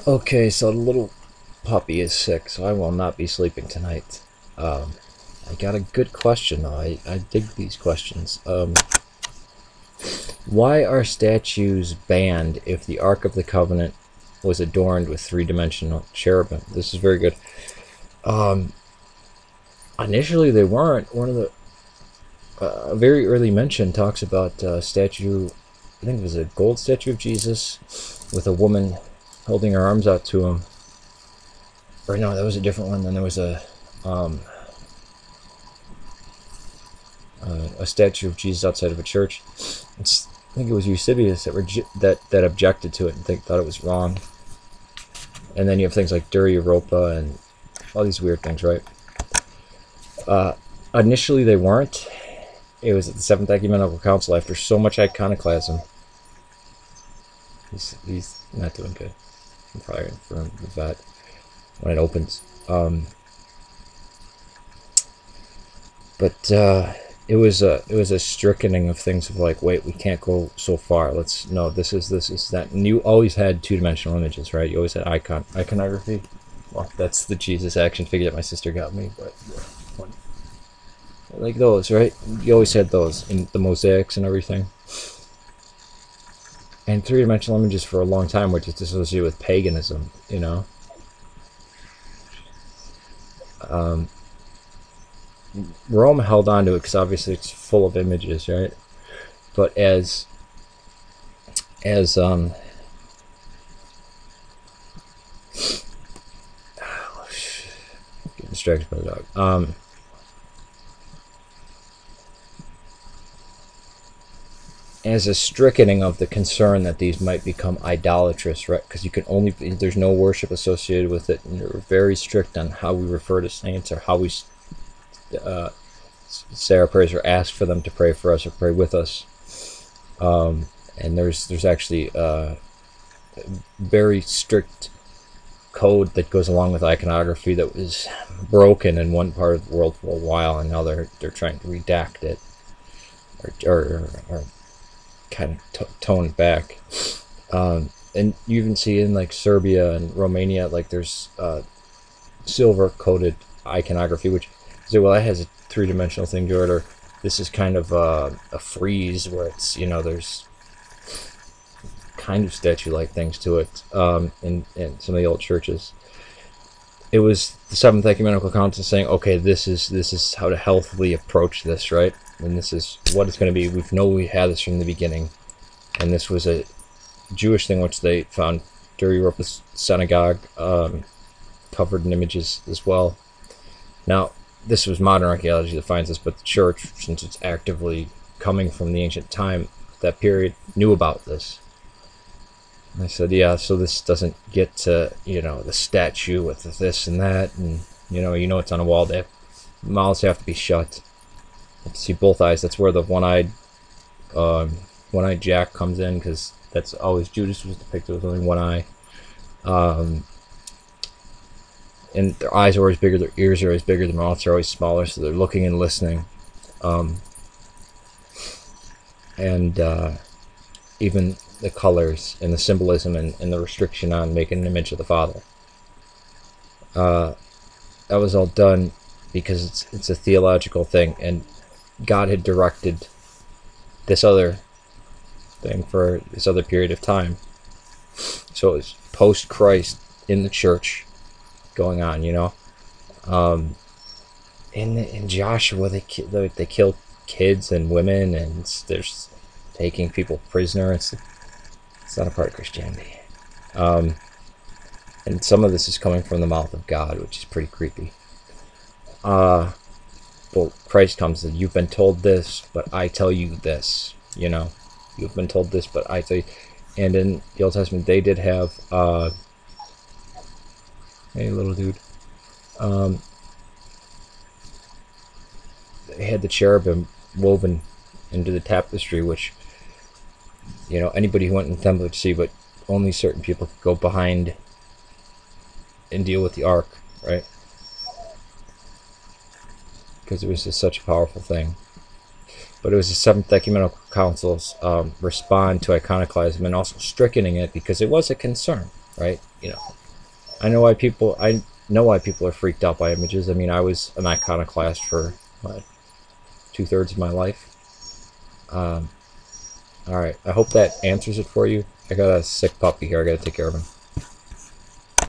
Okay, so the little puppy is sick, so I will not be sleeping tonight. I got a good question though. I dig these questions. Why are statues banned if the Ark of the Covenant was adorned with three-dimensional cherubim? This is very good. Initially, they weren't. One of the very early mention talks about a statue. I think it was a gold statue of Jesus with a woman holding her arms out to him. Or no, that was a different one. Then there was a statue of Jesus outside of a church. I think it was Eusebius that objected to it and thought it was wrong. And then you have things like Dura Europa and all these weird things, right? Initially, they weren't. It was at the Seventh Ecumenical Council after so much iconoclasm. He's not doing good. I'm probably going to confirm with that when it opens. But it was a strickening of things of like, wait, we can't go so far. No, this is that. And you always had two-dimensional images, right? You always had iconography. Well, that's the Jesus action figure that my sister got me, but like those, right? You always had those in the mosaics and everything. And three-dimensional images for a long time were just associated with paganism, you know. Rome held on to it because obviously it's full of images, right? But as getting distracted by the dog. As a strickening of the concern that these might become idolatrous, right? Because there's no worship associated with it, and they're very strict on how we refer to saints or how we say our prayers or ask for them to pray for us or pray with us. And there's actually a very strict code that goes along with iconography that was broken in one part of the world for a while, and now they're trying to redact it or kind of tone it back. And you even see in like Serbia and Romania, like there's silver coated iconography, which say, well, that has a three-dimensional thing to it, or this is kind of a frieze where it's, you know, there's kind of statue-like things to it in some of the old churches. It was the Seventh Ecumenical Council saying, okay, this is how to healthily approach this, right? And this is what it's going to be. We had this from the beginning, and this was a Jewish thing which they found Dura Europa's synagogue covered in images as well. Now, this was modern archaeology that finds this, but the church, since it's actively coming from the ancient time, that period, knew about this. And I said, yeah, so this doesn't get to, you know, the statue with this and that, and you know it's on a wall. Mouths have to be shut. You have to see both eyes. That's where the one-eyed Jack comes in, because that's always Judas was depicted with only one eye. And their eyes are always bigger, their ears are always bigger, their mouths are always smaller, so they're looking and listening. Even the colors and the symbolism and the restriction on making an image of the Father. That was all done because it's a theological thing, and God had directed this other thing for this other period of time. So it was post-Christ in the church going on, you know. In Joshua, they kill kids and women, and there's taking people prisoner. It's not a part of Christianity. And some of this is coming from the mouth of God, which is pretty creepy. Well, Christ comes and you've been told this, but I tell you this. You know, you've been told this, but I tell you. And in the Old Testament, they did have hey, little dude. They had the cherubim woven into the tapestry, which, you know, anybody who went in the temple would see, but only certain people could go behind and deal with the ark, right? Because it was just such a powerful thing. But it was the Seventh Ecumenical Council's respond to iconoclasm and also strickening it because it was a concern. right? You know, I know why people are freaked out by images. I mean, I was an iconoclast for what, 2/3 of my life. All right, I hope that answers it for you. I got a sick puppy here. I got to take care of him.